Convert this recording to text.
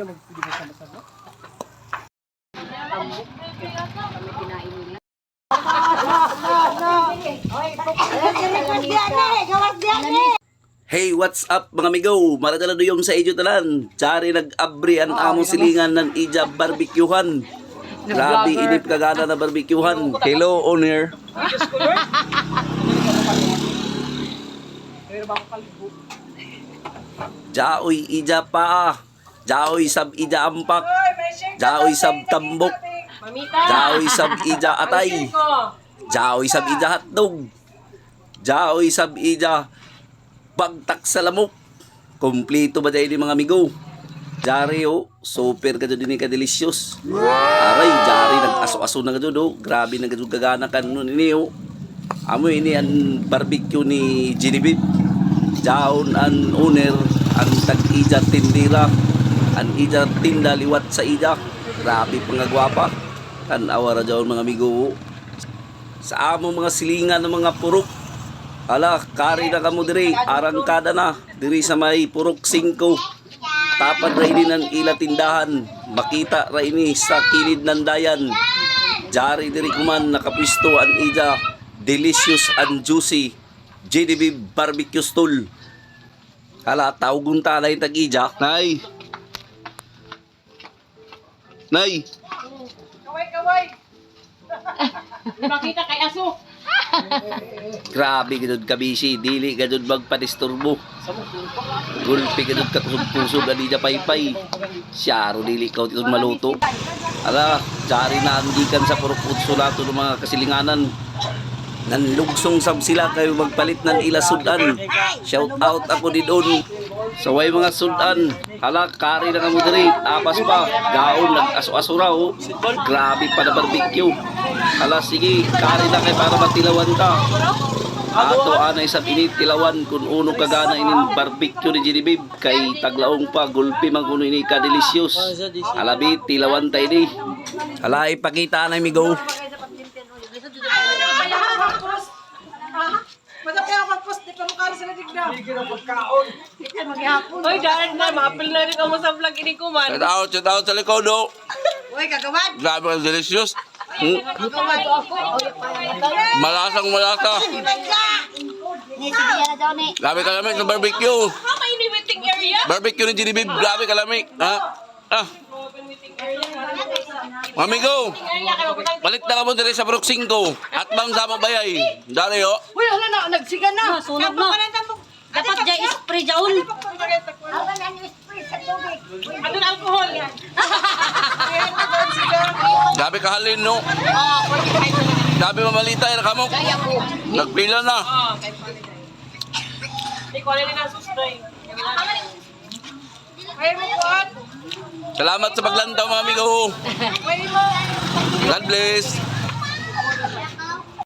Hey, what's up mga amigo? Maradala doyong sa inyo talan. Tsari nag-abri ang among silingan ng Ija barbecuehan. Grabe inip kagana na barbecuehan. Hello, owner. Jaoy Ija pa. Jaoy sab Ija ampak. Jaoy sab tambok. Jaoy sab Ija atay. Jaoy sab Ija hotdog. Jaoy sab Ija bagtak sa lamok. Kompleto ba dahil mga amigo? Jari super ka din ka delicious. Aray, jari nag-aso-aso na ka doon. Grabe na gagana ka nun ini Amo ini ang barbecue ni Genevieve. Jaon ang owner, ang tag-ija tindira. Ang ija tinda liwat sa ija. Grabe pangagwapa. Kan-awara jaon mga amigo. Sa amo mga silingan ng mga purok. Ala, kari na kamo diri, arangkada na, diri sa may purok 5. Tapad ra ini ng ila tindahan, makita ra ini sa kilid ng dayan. Jari diri kuman nakapwisto ang ija, delicious and juicy, Genevieve barbecue stall. Ala, tawgon ta na yung tag-ija. Nay! Nay! Kaway! Makita kay aso. Grabe gadud kabisi, dili gadud magpadisturbo. Gulpi gadud katusog-pusog ani ja paypay. Syaro dili ka utod maluto. Ala, jari na andikan sa purok utso nato ng mga kasilinganan. Nanlugsong sab sila kayo magpalit ng ila sudan. Shout out ako didon. So way mga sudan. Hala, kari na kamo diri. Tapas pa, gaon nag-aso-aso raw. Grabe pa na barbecue. Hala, sige, kari na kay para matilawan ka. Ato anay sa tinitilawan kung uno kagana inin barbecue ni Genevieve kay taglaong pa gulpi man kuno ini ka delicious. Hala, bi tilawan tay di. Hala, ipakita na migo. Madap kaya mag-post, di pa mo kari sila digda. Hindi ka pagkaon. Hoy, dahil na, mapil na rin ako sa vlog ini ko man. Shout out sa likod do. Uy, kagawad. Grabe ka delicious. Kagawad ako. Malasang malasa. Grabe ka lamig ng barbecue. Ha, may ini-waiting area? Barbecue ni Genevieve, grabe ka lamig. Ha? Mga amigo, balik na ka mo diri sa Purok 5 at bang sama bayay. Dari yo. Uy, wala na, nagsiga na. Sunog na. Dapat dyan spray jaon. Ano na alcohol? Grabe ka halin no. Grabe mamalitay na kamo. Nagpila na. Ikaw na rin ang susdoy. Ay mo po. Salamat sa paglantaw mga amigo. God bless.